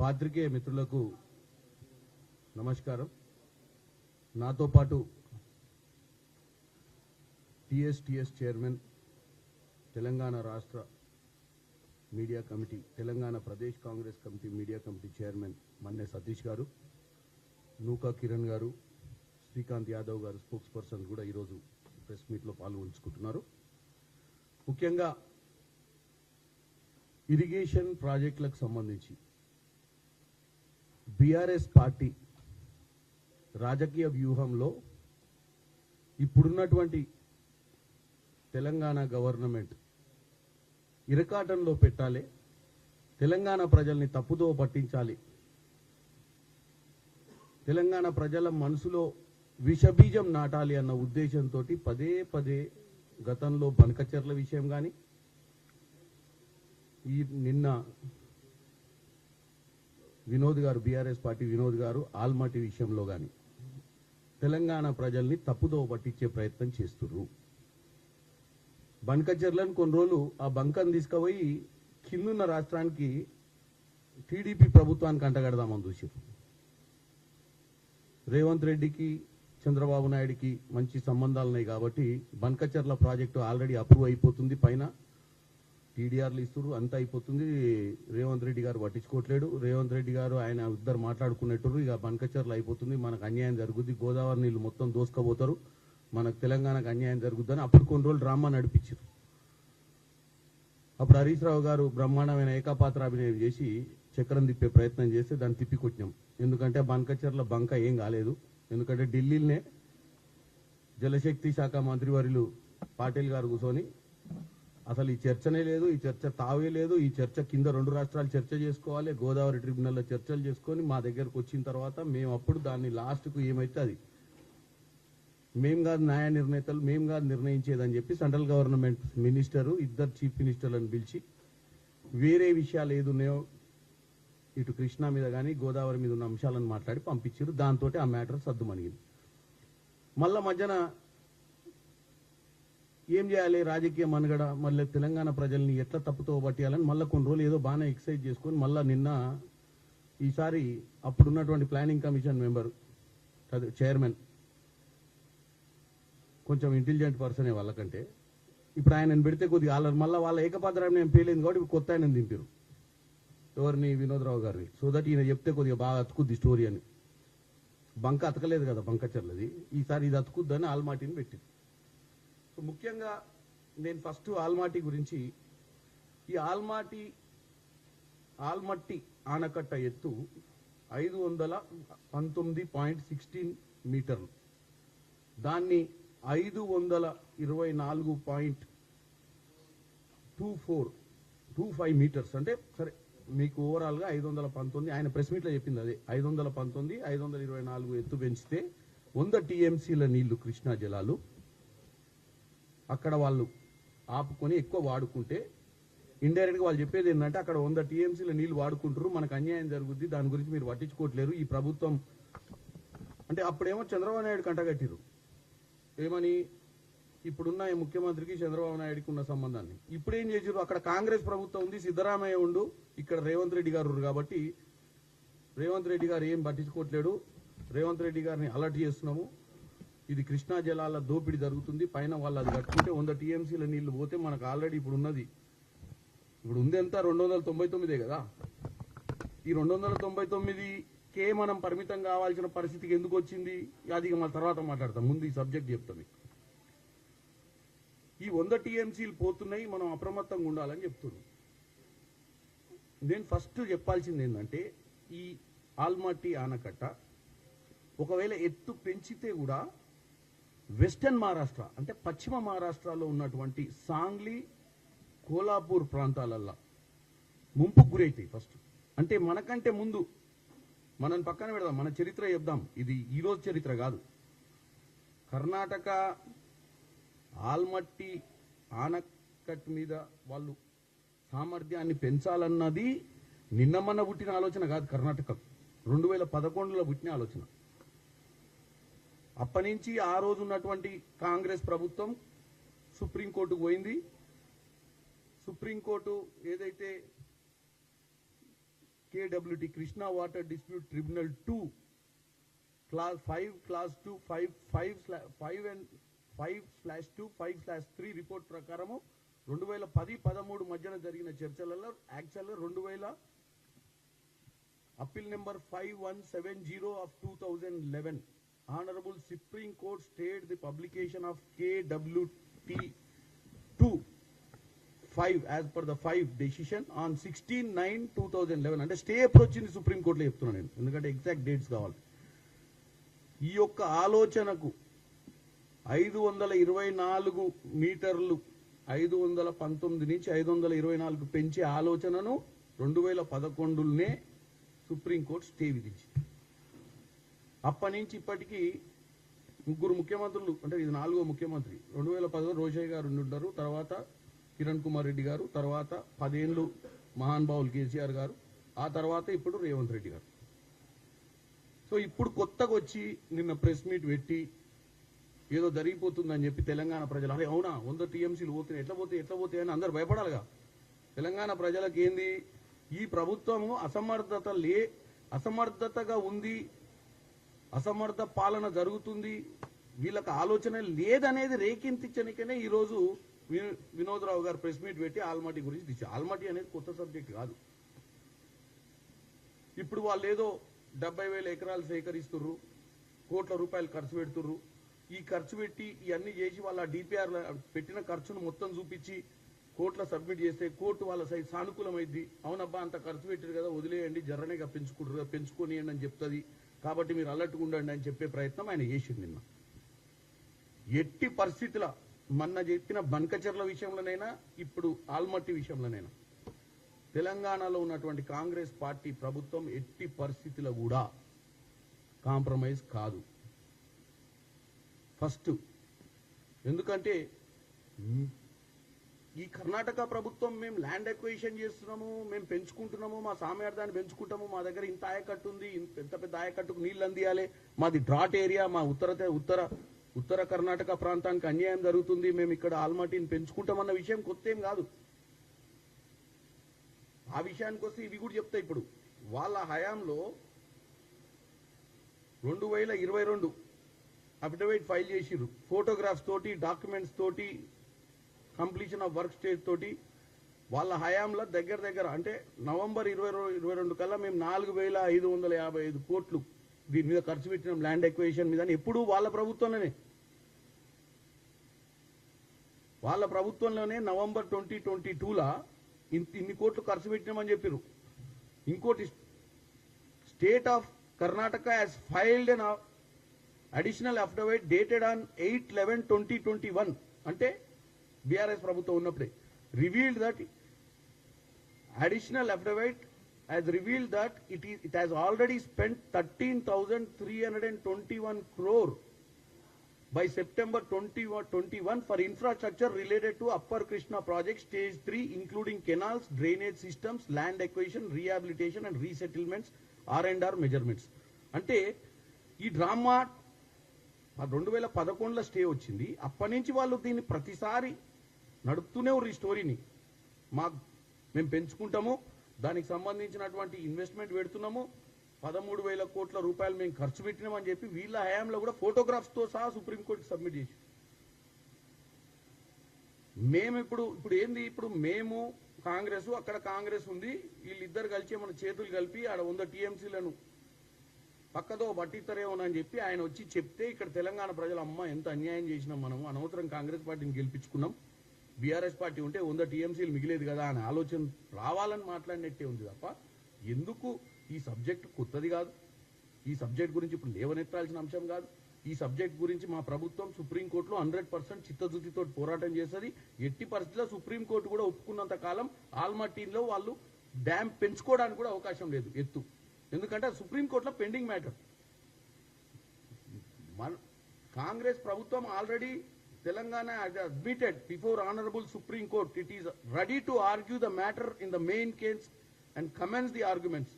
పాత్రికేయ మిత్రులకు నమస్కారం. నాతో పాటు టీఎస్టీఎస్ చైర్మన్, తెలంగాణ రాష్ట్ర media committee, Telangana Pradesh Congress committee media committee chairman Manne Satish గారు, నూకా కిరణ్ గారు, శ్రీకాంత్ యాదవ్ గారు స్పోక్స్ పర్సన్ కూడా ఈరోజు ప్రెస్ మీట్లో పాల్గొంచుకుంటున్నారు. ముఖ్యంగా ఇరిగేషన్ ప్రాజెక్టులకు సంబంధించి బీఆర్ఎస్ పార్టీ రాజకీయ వ్యూహంలో ఇప్పుడున్నటువంటి తెలంగాణ గవర్నమెంట్ ఇరకాటంలో పెట్టాలి, తెలంగాణ ప్రజల్ని తప్పుదో పట్టించాలి, తెలంగాణ ప్రజల మనసులో విషబీజం నాటాలి అన్న ఉద్దేశంతో పదే పదే గతంలో బనకచెర్ల విషయం కానీ, నిన్న వినోద్ గారు, బీఆర్ఎస్ పార్టీ వినోద్ గారు ఆల్మట్టి విషయంలో కానీ తెలంగాణ ప్రజల్ని తప్పుదో పట్టించే ప్రయత్నం చేస్తున్నారు. బనకచెర్లను కొన్ని రోజులు ఆ బంకను తీసుకుపోయి కిందున్న రాష్ట్రానికి టీడీపీ ప్రభుత్వానికి అంటగడదామని చూసారు. రేవంత్ రెడ్డికి, చంద్రబాబు నాయుడికి మంచి సంబంధాలు ఉన్నాయి కాబట్టి బనకచెర్ల ప్రాజెక్టు ఆల్రెడీ అప్రూవ్ అయిపోతుంది, పైన టీడీఆర్లు ఇస్తున్నారు, అంతా అయిపోతుంది. రేవంత్ రెడ్డి గారు పట్టించుకోవట్లేడు. రేవంత్ రెడ్డి గారు ఆయన ఇద్దరు మాట్లాడుకునేటరు, ఇక బనకచెర్ల అయిపోతుంది, మనకు అన్యాయం జరుగుద్ది, గోదావరి నీళ్ళు మొత్తం దోసుకపోతారు, మనకు తెలంగాణకు అన్యాయం జరుగుద్దని అప్పుడు కొన్ని రోజులు డ్రామా నడిపించారు. అప్పుడు హరీష్ రావు గారు బ్రహ్మాండమైన ఏకాపాత్రాభినయం చేసి చక్రం తిప్పే ప్రయత్నం చేస్తే దాన్ని తిప్పికొట్టినాం. ఎందుకంటే బనకచెర్ల బంక ఏం కాలేదు. ఎందుకంటే ఢిల్లీలోనే జలశక్తి శాఖ మంత్రివర్యులు పాటిల్ గారు కూర్చొని అసలు ఈ చర్చనే లేదు, ఈ చర్చ తావే లేదు, ఈ చర్చ కింద రెండు రాష్ట్రాలు చర్చ చేసుకోవాలి, గోదావరి ట్రిబ్యునల్లో చర్చలు చేసుకొని మా దగ్గరకు వచ్చిన తర్వాత మేము అప్పుడు దాన్ని లాస్ట్కు ఏమైతే అది మేం కాదు న్యాయ నిర్ణేతలు, మేం కాదు నిర్ణయించేదని చెప్పి సెంట్రల్ గవర్నమెంట్ మినిస్టరు, ఇద్దరు చీఫ్ మినిస్టర్లను పిలిచి వేరే విషయాలు ఏదున్నాయో ఇటు కృష్ణా మీద కానీ గోదావరి మీద ఉన్న అంశాలను మాట్లాడి పంపించారు. దాంతో ఆ మ్యాటర్ సద్దుమణిగింది. మళ్ళా మధ్యన ఏం చేయాలి, రాజకీయ మనుగడ, మళ్ళీ తెలంగాణ ప్రజల్ని ఎట్లా తప్పుతో పట్టియాలని మళ్ళీ కొన్ని రోజులు ఏదో బాగానే ఎక్సైజ్ చేసుకొని మళ్ళీ నిన్న ఈసారి అప్పుడున్నటువంటి ప్లానింగ్ కమిషన్ మెంబర్ చైర్మన్ కొంచెం ఇంటెలిజెంట్ పర్సనే వాళ్ళకంటే, ఇప్పుడు ఆయనను పెడితే కొద్దిగా మళ్ళీ వాళ్ళ ఏకపాత్రాన్ని ఏం పేలేదు కాబట్టి కొత్త ఆయనను దింపారు. ఎవరిని, వినోద్రావు గారిని. సో దట్ ఈయన చెప్తే కొద్దిగా బాగా అతుకుద్ది స్టోరీ అని. బంక అతకలేదు కదా బనకచెర్లది, ఈసారి ఇది అతుకుద్దని ఆల్మాటిని పెట్టింది. సో ముఖ్యంగా నేను ఫస్ట్ ఆల్మాటి గురించి, ఈ ఆల్మట్టి ఆనకట్ట ఎత్తు 519.16 మీటర్లు, దాన్ని 514.25 మీటర్స్ అంటే సరే మీకు ఓవరాల్గా 519, ఆయన ప్రెస్ మీట్లో చెప్పింది అదే, 519, 524 ఎత్తు పెంచితే 100 టీఎంసీల నీళ్లు కృష్ణా జలాలు అక్కడ వాళ్ళు ఆపుకొని ఎక్కువ వాడుకుంటే ఇండైరెక్ట్గా వాళ్ళు చెప్పేది ఏంటంటే అక్కడ 100 టీఎంసీల నీళ్లు వాడుకుంటారు, మనకు అన్యాయం జరుగుద్ది, దాని గురించి మీరు పట్టించుకోవట్లేరు ఈ ప్రభుత్వం అంటే. అప్పుడేమో చంద్రబాబు నాయుడు కంటగట్టిరు ఏమని, ఇప్పుడున్న ముఖ్యమంత్రికి చంద్రబాబు నాయుడుకి ఉన్న సంబంధాన్ని. ఇప్పుడు ఏం చేసారు, అక్కడ కాంగ్రెస్ ప్రభుత్వం ఉంది, సిద్ధరామయ్య ఉండు, ఇక్కడ రేవంత్ రెడ్డి గారు కాబట్టి రేవంత్ రెడ్డి గారు ఏం పట్టించుకోవట్లేడు, రేవంత్ రెడ్డి గారిని అలర్ట్ చేస్తున్నాము, ఇది కృష్ణా జలాల దోపిడీ జరుగుతుంది, పైన వాళ్ళు అది కట్టుకుంటే 100 టీఎంసీల నీళ్లు పోతే మనకు ఆల్రెడీ ఇప్పుడు ఉంది ఎంత 299 కదా, ఈ 299కే మనం పరిమితం కావాల్సిన పరిస్థితికి ఎందుకు వచ్చింది, అది మన తర్వాత మాట్లాడతాం, ముందు ఈ సబ్జెక్ట్ చెప్తాం. ఈ 100 టీఎంసీలు పోతున్నాయి, మనం అప్రమత్తంగా ఉండాలని చెప్తున్నాం. నేను ఫస్ట్ చెప్పాల్సింది ఏంటంటే, ఈ ఆల్మట్టి ఆనకట్ట ఒకవేళ ఎత్తు పెంచితే కూడా వెస్టర్న్ మహారాష్ట్ర అంటే పశ్చిమ మహారాష్ట్రలో ఉన్నటువంటి సాంగ్లీ, కోలాపూర్ ప్రాంతాలల్లో ముంపుకు గురైతాయి. ఫస్ట్ అంటే మనకంటే ముందు మనం పక్కన పెడదాం, మన చరిత్ర చెప్దాం, ఇది ఈరోజు చరిత్ర కాదు. కర్ణాటక ఆల్మట్టి ఆనకట్ట మీద వాళ్ళు సామర్థ్యాన్ని పెంచాలన్నది నిన్న మొన్న పుట్టిన ఆలోచన కాదు. కర్ణాటక 2011లో పుట్టిన ఆలోచన. అప్పటి నుంచి ఆ రోజు ఉన్నటువంటి కాంగ్రెస్ ప్రభుత్వం సుప్రీంకోర్టుకు పోయింది. సుప్రీంకోర్టు ఏదైతే KWT Krishna Water Dispute Tribunal 2 Class 5 Class 2 5/2 5/3 report ప్రకారము 2010-13 మధ్యన జరిగిన చర్చలలో యాక్చువల్గా 2000 appeal number 5170 of 2011 Honorable Supreme Court stayed the publication of KWT 2/5 as per the 5 decision on 16/9/2011 అంటే స్టే ఎప్పుడు వచ్చింది సుప్రీం కోర్టులో చెప్తున్నాను నేను, ఎందుకంటే ఎగ్జాక్ట్ డేట్స్ కావాలి. ఈ యొక్క ఆలోచనకు 524 మీటర్లు 519 నుంచి 524 పెంచే ఆలోచనను 2011లోనే సుప్రీంకోర్టు స్టే విధించింది. అప్పటి నుంచి ఇప్పటికీ ముగ్గురు ముఖ్యమంత్రులు, అంటే ఇది 4వ ముఖ్యమంత్రి. 2010లో రోషయ్య గారు ఉంటారు, తర్వాత కిరణ్ కుమార్ రెడ్డి గారు, తర్వాత 10 ఏళ్ళు మహానుభావులు కేసీఆర్ గారు, ఆ తర్వాత ఇప్పుడు రేవంత్ రెడ్డి గారు. సో ఇప్పుడు కొత్తగా వచ్చి నిన్న ప్రెస్ మీట్ పెట్టి ఏదో జరిగిపోతుందని చెప్పి తెలంగాణ ప్రజలు, అరే అవునా 100 టీఎంసీలు పోతున్నాయి, ఎట్లా పోతాయి అని అందరు భయపడాలిగా. తెలంగాణ ప్రజలకు ఏంది, ఈ ప్రభుత్వము అసమర్థతగా ఉంది, అసమర్థ పాలన జరుగుతుంది, వీళ్ళకి ఆలోచన లేదనేది రేకెంతించనికనే ఈరోజు వినోద్ రావు గారు ప్రెస్ మీట్ పెట్టి ఆల్మట్టి గురించి తెచ్చారు. ఆల్మట్టి అనేది కొత్త సబ్జెక్ట్ కాదు. ఇప్పుడు వాళ్ళు ఏదో 70,000 ఎకరాలు సేకరిస్తుర్రు, కోట్ల రూపాయలు ఖర్చు పెడుతుర్రు. ఈ ఖర్చు పెట్టి ఇవన్నీ చేసి వాళ్ళ డిపిఆర్ పెట్టిన ఖర్చును మొత్తం చూపించి కోర్టులో సబ్మిట్ చేస్తే కోర్టు వాళ్ళ సైడ్ సానుకూలమైంది. అవునబ్బా అంత ఖర్చు పెట్టారు కదా వదిలేయండి, జర్రనేగా పెంచుకోనియండి అని చెప్తుంది, కాబట్టి మీరు అలర్ట్గా ఉండండి అని చెప్పే ప్రయత్నం ఆయన చేసింది నిన్న. ఎట్టి పరిస్థితుల మొన్న చెప్పిన బన్కచర్ల విషయంలోనైనా ఇప్పుడు ఆల్మట్టి విషయంలోనైనా తెలంగాణలో ఉన్నటువంటి కాంగ్రెస్ పార్టీ ప్రభుత్వం ఎట్టి పరిస్థితుల్లో కూడా కాంప్రమైజ్ కాదు. ఫస్ట్ ఎందుకంటే ఈ కర్ణాటక ప్రభుత్వం మేము ల్యాండ్ ఎక్వైషన్ చేస్తున్నాము, మేము పెంచుకుంటున్నాము, మా సామర్థ్యాన్ని పెంచుకుంటాము, మా దగ్గర ఇంత ఆయకట్టు ఉంది, పెద్ద పెద్ద ఆయకట్టుకు నీళ్లు అందియాలి, మాది డ్రాట్ ఏరియా, మా ఉత్తర కర్ణాటక ప్రాంతానికి అన్యాయం జరుగుతుంది, మేము ఇక్కడ ఆల్మట్టిని పెంచుకుంటామన్న విషయం కొత్త ఏం కాదు. ఆ విషయానికి వస్తే ఇవి కూడా చెప్తాయి. ఇప్పుడు వాళ్ళ హయాంలో 2022 అఫిడవిట్ ఫైల్ చేసిర్రు, ఫోటోగ్రాఫ్స్ తోటి, డాక్యుమెంట్స్ తోటి, కంప్లీషన్ ఆఫ్ వర్క్ స్టేజ్ తోటి. వాళ్ళ హయాంలో దగ్గర అంటే నవంబర్ 2022 కల్లా మేము 4,555 కోట్లు దీని మీద ఖర్చు పెట్టినాం ల్యాండ్ ఎక్వేషన్ మీద. ఎప్పుడు వాళ్ళ ప్రభుత్వంలోనే నవంబర్ 2022లా ఇన్ని కోట్లు ఖర్చు పెట్టినామని చెప్పారు. ఇంకోటి, state of Karnataka has filed an additional affidavit dated on 8/11/2021 అంటే బీఆర్ఎస్ ప్రభుత్వం ఉన్నప్పుడే revealed that additional affidavit has revealed that it has already spent 13,321 crore by September 2021 for infrastructure related to Upper Krishna project stage 3 including canals, drainage systems, land acquisition, rehabilitation and resettlements, R&R measurements. అంటే ఈ drama 2011లో stay వచ్చింది. అప్పటి నుంచి వాళ్ళు దీన్ని ప్రతిసారి నడుపుతూనే ఉన్నారు. ఈ స్టోరీని మేము పెంచుకుంటాము, దానికి సంబంధించినటువంటి ఇన్వెస్ట్మెంట్ పెడుతున్నాము, 13,000 కోట్ల రూపాయలు మేము ఖర్చు పెట్టినామని చెప్పి వీళ్ళ హయాంలో కూడా ఫోటోగ్రాఫ్స్ తో సహా సుప్రీంకోర్టుకి సబ్మిట్ చేసి మేము ఇప్పుడు ఏంది, ఇప్పుడు మేము కాంగ్రెస్, అక్కడ కాంగ్రెస్ ఉంది, వీళ్ళిద్దరు కలిసి మన చేతులు కలిపి ఆడ 100 టీఎంసీలను పక్కదో పట్టిస్తారేమోనని చెప్పి ఆయన వచ్చి చెప్తే ఇక్కడ తెలంగాణ ప్రజలు అమ్మ ఎంత అన్యాయం చేసినాం, మనము అనవసరం కాంగ్రెస్ పార్టీని గెలిపించుకున్నాం, బీఆర్ఎస్ పార్టీ ఉంటే 100 టీఎంసీలు మిగిలేదు కదా అనే ఆలోచన రావాలని మాట్లాడినట్టే ఉంది తప్ప ఎందుకు ఈ సబ్జెక్ట్ కొత్తది కాదు. ఈ సబ్జెక్ట్ గురించి ఇప్పుడు లేవనెత్తాల్సిన అంశం కాదు. ఈ సబ్జెక్ట్ గురించి మా ప్రభుత్వం సుప్రీంకోర్టులో 100% చిత్తశుద్ధితో పోరాటం చేస్తుంది. ఎట్టి పరిస్థితుల్లో సుప్రీంకోర్టు కూడా ఒప్పుకున్నంత కాలం ఆల్మట్టీలో వాళ్ళు డ్యామ్ పెంచుకోవడానికి కూడా అవకాశం లేదు ఎత్తు, ఎందుకంటే సుప్రీంకోర్టులో పెండింగ్ మ్యాటర్. కాంగ్రెస్ ప్రభుత్వం already Telangana has admitted before Honorable Supreme Court it is ready to argue the matter in the main case and commence the arguments.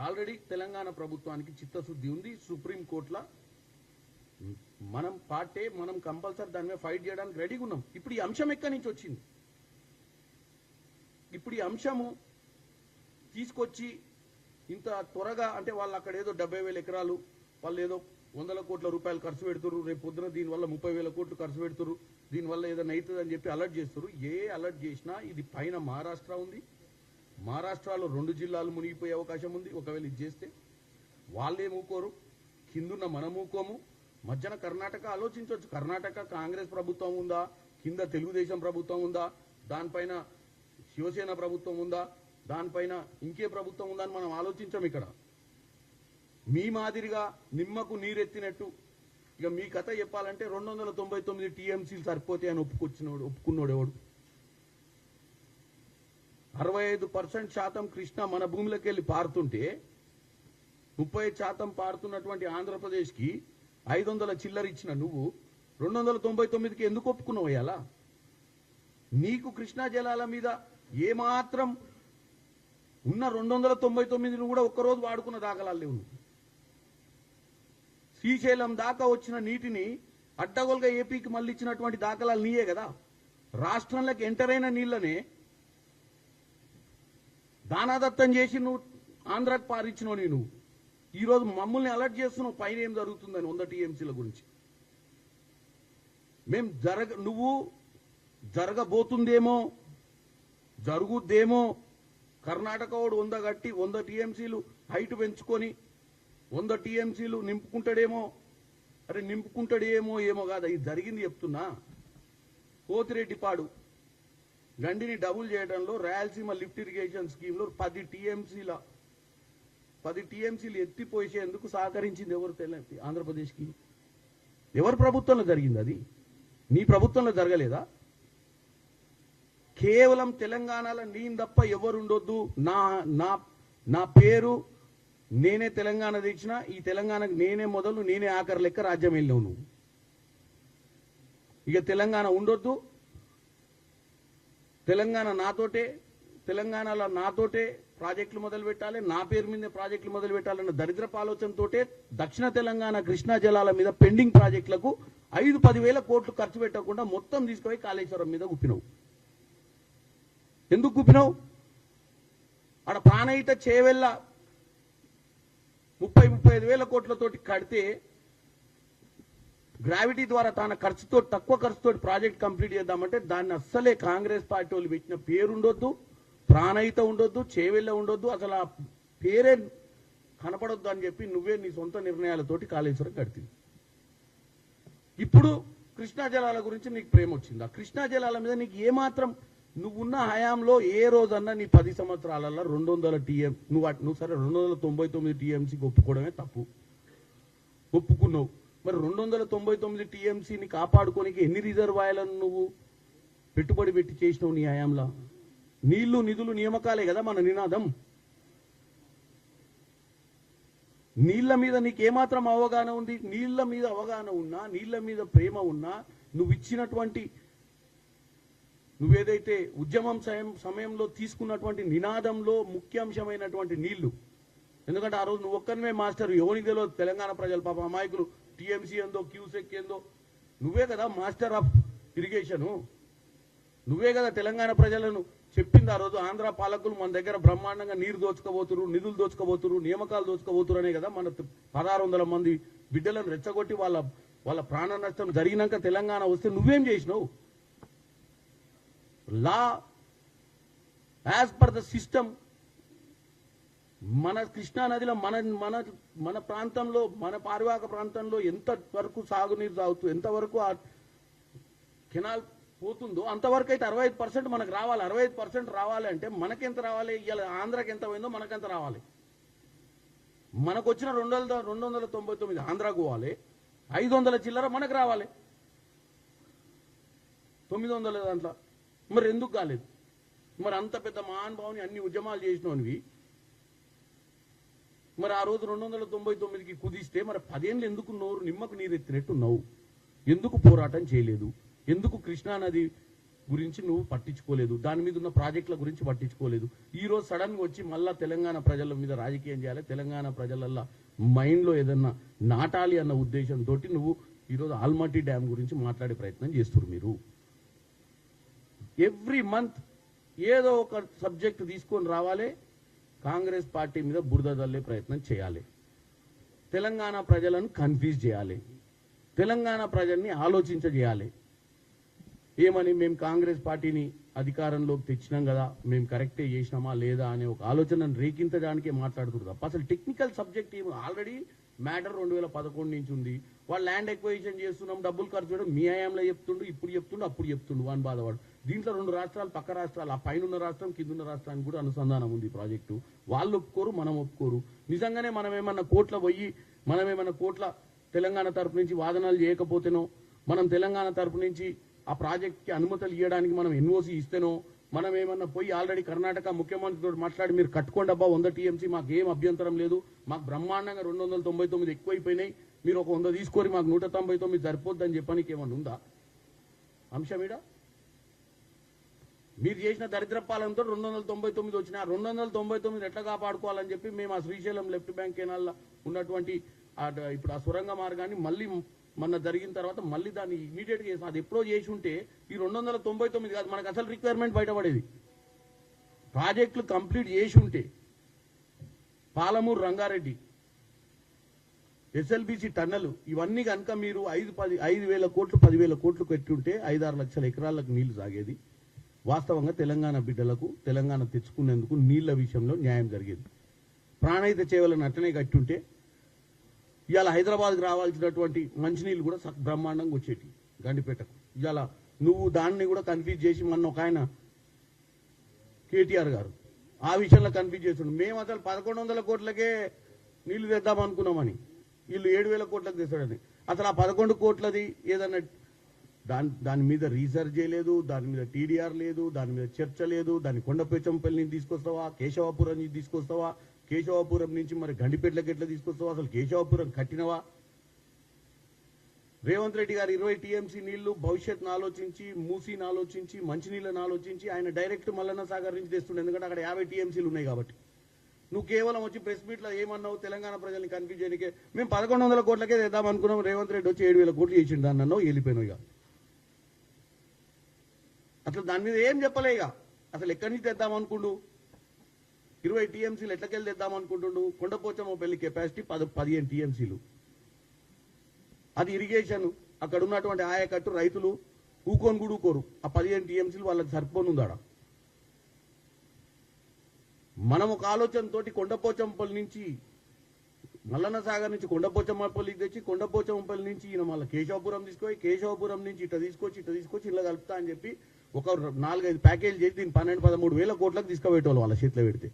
Already Telangana ప్రభుత్వానికి చిత్తశుద్ధి ఉంది. సుప్రీం కోర్టులో మనం పార్టీ మనం కంపల్సరీ దాని మీద ఫైట్ చేయడానికి రెడీగా ఉన్నాం. ఇప్పుడు ఈ అంశం ఎక్కడి నుంచి వచ్చింది? ఇప్పుడు ఈ అంశము తీసుకొచ్చి ఇంత త్వరగా అంటే వాళ్ళు అక్కడ ఏదో 70,000 ఎకరాలు వాళ్ళు ఏదో 100 కోట్ల రూపాయలు ఖర్చు పెడుతున్నారు, రేపు పొద్దున దీనివల్ల 30,000 కోట్లు ఖర్చు పెడుతున్నారు, దీనివల్ల ఏదైనా అవుతుందని చెప్పి అలర్ట్ చేస్తారు. ఏ అలర్ట్ చేసినా ఇది పైన మహారాష్ట్ర ఉంది, మహారాష్ట్రలో 2 జిల్లాలు మునిగిపోయే అవకాశం ఉంది. ఒకవేళ ఇది చేస్తే వాళ్ళే మూకోరు, కిందున్న మనం మూకోము. మధ్యన కర్ణాటక ఆలోచించవచ్చు. కర్ణాటక కాంగ్రెస్ ప్రభుత్వం ఉందా, కింద తెలుగుదేశం ప్రభుత్వం ఉందా, దానిపైన శివసేన ప్రభుత్వం ఉందా, దానిపైన ఇంకే ప్రభుత్వం ఉందా అని మనం ఆలోచించాం. ఇక్కడ మీ మాదిరిగా నిమ్మకు నీరెత్తినట్టు ఇక మీ కథ చెప్పాలంటే 299 టీఎంసీలు సరిపోతే అని ఒప్పుకున్నాడు ఎవడు? 65% కృష్ణ మన భూమిలోకి వెళ్ళి పారుతుంటే 35% పారుతున్నటువంటి ఆంధ్రప్రదేశ్కి 500 చిల్లర ఇచ్చిన నువ్వు 299కి ఎందుకు ఒప్పుకున్నావు? అయ్యాలా నీకు కృష్ణా జలాల మీద ఏమాత్రం ఉన్న 299ను కూడా ఒక్కరోజు వాడుకున్న దాఖలాలు లేవు. శ్రీశైలం దాకా వచ్చిన నీటిని అడ్డగోలుగా ఏపీకి మళ్ళీ ఇచ్చినటువంటి దాఖలాలు నీయే కదా. రాష్ట్రంలోకి ఎంటర్ అయిన నీళ్లనే దానాదత్తం చేసి నువ్వు ఆంధ్రాకి పారించినావు. నేను ఈరోజు మమ్మల్ని అలర్ట్ చేస్తున్నావు పైన ఏం జరుగుతుందని 100 టీఎంసీల గురించి. మేము నువ్వు జరగబోతుందేమో, జరుగుద్దేమో, కర్ణాటక వాడు 100 గట్టి 100 టీఎంసీలు హైట్ పెంచుకొని 100 టీఎంసీలు నింపుకుంటాడేమో. అరే నింపుకుంటాడేమో ఏమో కాదా, ఇది జరిగింది చెప్తున్నా. పోతిరెడ్డిపాడు గండిని డబుల్ చేయడంలో రాయలసీమ లిఫ్ట్ ఇరిగేషన్ స్కీమ్ లో 10 టీఎంసీలు ఎత్తిపోసేందుకు సహకరించింది ఎవరు? ఆంధ్రప్రదేశ్కి ఎవరి ప్రభుత్వంలో జరిగింది? అది నీ ప్రభుత్వంలో జరగలేదా? కేవలం తెలంగాణలో నేను తప్ప ఎవరు ఉండొద్దు, నా పేరు నేనే తెలంగాణ తెచ్చిన, ఈ తెలంగాణకు నేనే మొదలు నేనే ఆఖరి లెక్క రాజ్యం వెళ్ళావు నువ్వు. ఇక తెలంగాణ ఉండొద్దు, తెలంగాణలో నాతోటే ప్రాజెక్టులు మొదలు పెట్టాలి, నా పేరు మీద ప్రాజెక్టులు మొదలు పెట్టాలన్న దరిద్రపు ఆలోచనతోటే దక్షిణ తెలంగాణ కృష్ణా జలాల మీద పెండింగ్ ప్రాజెక్టులకు 5-10 వేల కోట్లు ఖర్చు పెట్టకుండా మొత్తం తీసుకుపోయి కాళేశ్వరం మీద గుప్పినవు. ఎందుకు గుప్పినవు? ఆడ ప్రాణహిత చేవెళ్ళ 30-35 వేల కోట్లతోటి కడితే గ్రావిటీ ద్వారా తన ఖర్చుతో తక్కువ ఖర్చుతో ప్రాజెక్ట్ కంప్లీట్ చేద్దామంటే దాన్ని అస్సలే కాంగ్రెస్ పార్టీ వాళ్ళు పెట్టిన పేరు ఉండొద్దు, ప్రాణహిత ఉండొద్దు, చేవెళ్ళ ఉండొద్దు, అసలు ఆ పేరే కనపడొద్దు అని చెప్పి నువ్వే నీ సొంత నిర్ణయాలతోటి కాళేశ్వరం కడుతుంది. ఇప్పుడు కృష్ణా జలాల గురించి నీకు ప్రేమ వచ్చింది. ఆ కృష్ణా జలాల మీద నీకు ఏమాత్రం నువ్వున్న హయాంలో ఏ రోజన్నా నీ 10 సంవత్సరాలలో 200 టీఎం నువ్వు సరే 299 టీఎంసీకి ఒప్పుకోవడమే తప్పు, ఒప్పుకున్నావు. మరి 299 టీఎంసీని కాపాడుకోనికి ఎన్ని రిజర్వాయర్లను నువ్వు పెట్టుబడి పెట్టి చేసినావు నీ హయాంలో? నీళ్లు నిధులు నియామకాలే కదా మన నినాదం. నీళ్ల మీద నీకు ఏమాత్రం అవగాహన ఉంది? నీళ్ల మీద అవగాహన ఉన్నా, నీళ్ల మీద ప్రేమ ఉన్నా, నువ్వు ఇచ్చినటువంటి నువ్వేదైతే ఉద్యమం సమయంలో తీసుకున్నటువంటి నినాదంలో ముఖ్యాంశమైనటువంటి నీళ్లు, ఎందుకంటే ఆ రోజు నువ్వు ఒక్కరిమే మాస్టర్, ఎవరికి తెలియదు తెలంగాణ ప్రజలు పాప అమాయకులు, టీఎంసీ ఏందో క్యూసెక్ ఏందో, నువ్వే కదా మాస్టర్ ఆఫ్ ఇరిగేషను, నువ్వే కదా తెలంగాణ ప్రజలను చెప్పింది ఆ రోజు. ఆంధ్ర పాలకులు మన దగ్గర బ్రహ్మాండంగా నీరు దోచుకోబోతురు, నిధులు దోచుకోబోతురు, నియామకాలు దోచుకోబోతురు అనే కదా మన 1600 మంది బిడ్డలను రెచ్చగొట్టి వాళ్ళ ప్రాణ నష్టం జరిగినాక తెలంగాణ వస్తే నువ్వేం చేసినావు? లా యాజ్ పర్ ద సిస్టమ్ మన కృష్ణా నదిలో మన ప్రాంతంలో, మన పారివాహక ప్రాంతంలో ఎంత వరకు సాగునీరు సాగుతూ ఎంతవరకు ఆ కెనాల్ పోతుందో అంతవరకు అయితే 65% మనకు రావాలి. 65% రావాలి అంటే మనకెంత రావాలి? ఇవాళ ఆంధ్రాకి ఎంత పోయిందో మనకెంత రావాలి? మనకు వచ్చిన 299 ఆంధ్రాకు పోవాలి, 500 చిల్లర మనకు రావాలి, 900 దాంట్లో. మరి ఎందుకు కాలేదు? మరి అంత పెద్ద మహానుభావుని అన్ని ఉద్యమాలు చేసినవి మరి ఆ రోజు 299కి కుదిస్తే మరి 10 ఏళ్ళు ఎందుకు నిమ్మకు నీరెత్తినట్టున్నావు? ఎందుకు పోరాటం చేయలేదు? ఎందుకు కృష్ణానది గురించి నువ్వు పట్టించుకోలేదు? దాని మీద ఉన్న ప్రాజెక్టుల గురించి పట్టించుకోలేదు? ఈ రోజు సడన్ గా వచ్చి మళ్ళా తెలంగాణ ప్రజల మీద రాజకీయం చేయాలి, తెలంగాణ ప్రజల మైండ్ లో ఏదన్నా నాటాలి అన్న ఉద్దేశంతో నువ్వు ఈరోజు ఆల్మట్టి డ్యామ్ గురించి మాట్లాడే ప్రయత్నం చేస్తున్నారు. మీరు ఎవ్రీ మంత్ ఏదో ఒక సబ్జెక్ట్ తీసుకొని రావాలి, కాంగ్రెస్ పార్టీ మీద బురద జల్లే ప్రయత్నం చేయాలి, తెలంగాణ ప్రజలను కన్ఫ్యూజ్ చేయాలి, తెలంగాణ ప్రజల్ని ఆలోచించజేయాలి. ఏమని మేము కాంగ్రెస్ పార్టీని అధికారంలోకి తెచ్చినాం కదా, మేము కరెక్టే చేసినామా లేదా అనే ఒక ఆలోచనను రేకించడానికే మాట్లాడుతున్నారు తప్ప అసలు టెక్నికల్ సబ్జెక్ట్ ఏమో ఆల్రెడీ మ్యాటర్ 2011 నుంచి ఉంది. వాళ్ళు ల్యాండ్ ఎక్వైజిషన్ చేస్తున్నాం, డబ్బులు ఖర్చు చేయడం మీ హయాంలో చెప్తుండు, ఇప్పుడు చెప్తుండు, అప్పుడు చెప్తుండు వాని బాధవాడు. దీంట్లో 2 రాష్ట్రాలు పక్క రాష్ట్రాలు, ఆ పైన ఉన్న రాష్ట్రం కింద ఉన్న రాష్ట్రానికి కూడా అనుసంధానం ఉంది ప్రాజెక్టు. వాళ్ళు ఒప్పుకోరు, మనం ఒప్పుకోరు. నిజంగానే మనం ఏమన్నా కోట్ల తెలంగాణ తరపు నుంచి వాదనలు చేయకపోతేనో, మనం తెలంగాణ తరపు నుంచి ఆ ప్రాజెక్ట్కి అనుమతులు ఇవ్వడానికి మనం ఎన్ఓసి ఇస్తేనో, మనం ఏమన్నా పోయి ఆల్రెడీ కర్ణాటక ముఖ్యమంత్రితో మాట్లాడి మీరు కట్టుకోండి అబ్బా 100 టీఎంసీ, మాకు ఏం అభ్యంతరం లేదు, మాకు బ్రహ్మాండంగా 299 ఎక్కువైపోయినాయి, మీరు ఒక 100 తీసుకొని మాకు 199 సరిపోద్దని చెప్పడానికి ఏమన్నా ఉందా అంశమీడ? మీరు చేసిన దరిద్ర పాలనతో 299 వచ్చినాయి. ఆ 299 ఎట్లా కాపాడుకోవాలని చెప్పి మేము ఆ శ్రీశైలం లెఫ్ట్ బ్యాంక్ కెనాల్లో ఉన్నటువంటి ఇప్పుడు ఆ సొరంగ మార్గాన్ని మళ్ళీ మొన్న జరిగిన తర్వాత మళ్ళీ దాన్ని ఇమీడియట్ గా చేసాం. అది ఎప్పుడో చేసి ఉంటే ఈ 299 కాదు, మనకు అసలు రిక్వైర్మెంట్ బయటపడేది. ప్రాజెక్టులు కంప్లీట్ చేసి ఉంటే పాలమూరు రంగారెడ్డి ఎస్ఎల్బిసి టన్నలు ఇవన్నీ కనుక మీరు 5,000 కోట్లు 10,000 కోట్లు పెట్టుంటే 5-6 లక్షల ఎకరాలకు నీళ్లు సాగేది. వాస్తవంగా తెలంగాణ బిడ్డలకు తెలంగాణ తెచ్చుకునేందుకు నీళ్ల విషయంలో న్యాయం జరిగేది. ప్రాణహిత చేవలను అట్లనే కట్టుంటే ఇవాళ హైదరాబాద్కి రావాల్సినటువంటి మంచినీళ్ళు కూడా బ్రహ్మాండంగా వచ్చేటి గండిపేటకు. ఇవాళ నువ్వు దాన్ని కూడా కన్ఫ్యూజ్ చేసి మొన్న ఒక ఆయన కేటీఆర్ గారు ఆ విషయంలో కన్ఫ్యూజ్ చేస్తుండు. మేము అసలు 1,100 కోట్లకే నీళ్లు తెద్దాం అనుకున్నామని, వీళ్ళు 7,000 కోట్లకు తెస్తాడని. అసలు ఆ 11 కోట్లది ఏదన్నా దాని మీద రీసెర్చ్ చేయలేదు, దాని మీద టీడీఆర్ లేదు, దాని మీద చర్చ లేదు. దాన్ని కొండపోచంపల్లి నుంచి తీసుకొస్తావా, కేశవాపురం నుంచి తీసుకొస్తావా, కేశవాపురం నుంచి మరి గండిపేటలకు ఎట్లా తీసుకొస్తావా, అసలు కేశవాపురం కట్టినవా? రేవంత్ రెడ్డి గారు 20 టీఎంసీ నీళ్లు భవిష్యత్తును ఆలోచించి, మూసీని ఆలోచించి, మంచినీళ్ళని ఆలోచించి ఆయన డైరెక్ట్ మల్లన్న సాగర్ నుంచి తెస్తుండే. ఎందుకంటే అక్కడ 50 టీఎంసీలు ఉన్నాయి కాబట్టి. నువ్వు కేవలం వచ్చి ప్రెస్ మీట్లో ఏమన్నావు, తెలంగాణ ప్రజల్ని కన్ఫ్యూజ్ చేయడానికే మేము 1,100 కోట్లకే తెద్దాం అనుకున్నాం, రేవంత్ రెడ్డి వచ్చి 7,000 కోట్లు చేసిండు అన్నావు, వెళ్ళిపోయినావు. ఇక అసలు దాని మీద ఏం చెప్పలే. ఇక అసలు ఎక్కడి నుంచి తెద్దాం అనుకుండు, 20 టీఎంసీలు ఎట్లకెళ్ళి తెద్దాం అనుకుంటుండు. కొండపోచమ్మ పెళ్లి కెపాసిటీ 15 టీఎంసీలు. అది ఇరిగేషన్, అక్కడ ఉన్నటువంటి ఆయకట్టు రైతులు ఊకోని కూడా ఊకోరు. ఆ 15 టీఎంసీలు వాళ్ళకి సరిపోనుందాడ. మనం ఒక ఆలోచనతోటి కొండపోచంపల్లి నుంచి మల్లన్న సాగర్ నుంచి కొండపోచమ్మపల్లికి తెచ్చి, కొండపోచమ్మపల్లి నుంచి ఈయన మళ్ళీ కేశవపురం తీసుకొని, కేశవపురం నుంచి ఇట్లా తీసుకొచ్చి ఇలా కలుపుతా అని చెప్పి ఒక 4-5 ప్యాకేజీలు చేసి దీన్ని 12-13 వేల కోట్లకు తీసుకుపోయేటోళ్ళు వాళ్ళ చేతిలో పెడితే.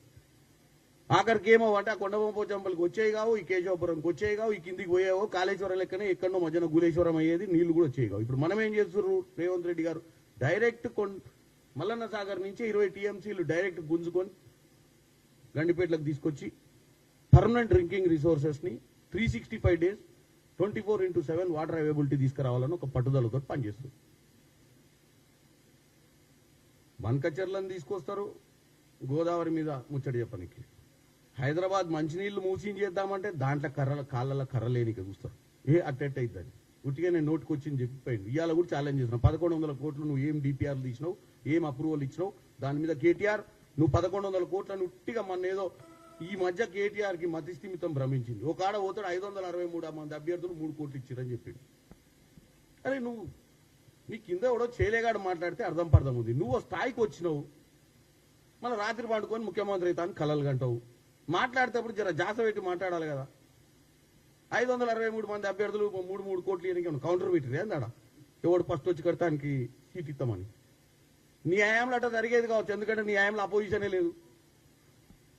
ఆఖరికి ఏమో అంటే ఆ కొండపోచంపల్లికి వచ్చేవి కావు, ఈ కేశవపురంకి వచ్చేవి కావు, ఈ కిందికి పోయేవో కాళేశ్వరం లెక్కనే ఎక్కడో మధ్యన గులేశ్వరం అయ్యేది, నీళ్లు కూడా వచ్చేవి కావు. ఇప్పుడు మనం ఏం చేస్తున్నారు, రేవంత్ రెడ్డి గారు డైరెక్ట్ మల్లన్న సాగర్ నుంచి 20 టీఎంసీలు డైరెక్ట్ గుంజుకొని గండిపేటలకు తీసుకొచ్చి పర్మనెంట్ డ్రింకింగ్ రిసోర్సెస్ ని 365 days 24/7 వాటర్ అవైలబిలిటీ తీసుకురావాలని ఒక పట్టుదలతో పనిచేస్తుంది. బంకచర్లను తీసుకొస్తారు గోదావరి మీద ముచ్చట చెప్పనికి. హైదరాబాద్ మంచినీళ్లు మూసింగ్ చేద్దామంటే దాంట్లో కాళ్ళ కర్రలేనిక చూస్తారు. అట్టెట్ అవుతుంది. ఉట్టిగా నేను నోటుకు వచ్చింది చెప్పిపోయింది. ఇవాళ కూడా ఛాలెంజ్ చేస్తున్నావు. 1,100 కోట్లు నువ్వు ఏం డిపిఆర్లు తీసినావు, ఏం అప్రూవల్ ఇచ్చినావు, దాని మీద కేటీఆర్ నువ్వు 1,100 కోట్లను ఉట్టిగా మన ఏదో ఈ మధ్య కేటీఆర్కి మతిస్థిమితం భ్రమించింది. ఒక ఆడ పోతాడు 563 మంది అభ్యర్థులు 3 కోట్లు ఇచ్చారని చెప్పిండు. అరే నువ్వు నీ కింద ఎవడో చేలేగాడు మాట్లాడితే అర్థం పర్థం ఉంది. నువ్వు స్థాయికి వచ్చినావు, మళ్ళీ రాత్రి పండుకొని ముఖ్యమంత్రి అవుతాను కలలు గంటావు. మాట్లాడేటప్పుడు జర జాస పెట్టి మాట్లాడాలి కదా. 563 మంది అభ్యర్థులు 3 కోట్లు ఇవ్వడానికి కౌంటర్ పెట్టిరే అందాడ ఎవడు ఫస్ట్ వచ్చి కడతానికి సీట్ ఇస్తామని. నీ న్యాయంలో అట్లా జరిగేది కావచ్చు, ఎందుకంటే నీ న్యాయంలో అపోజిషనే లేదు.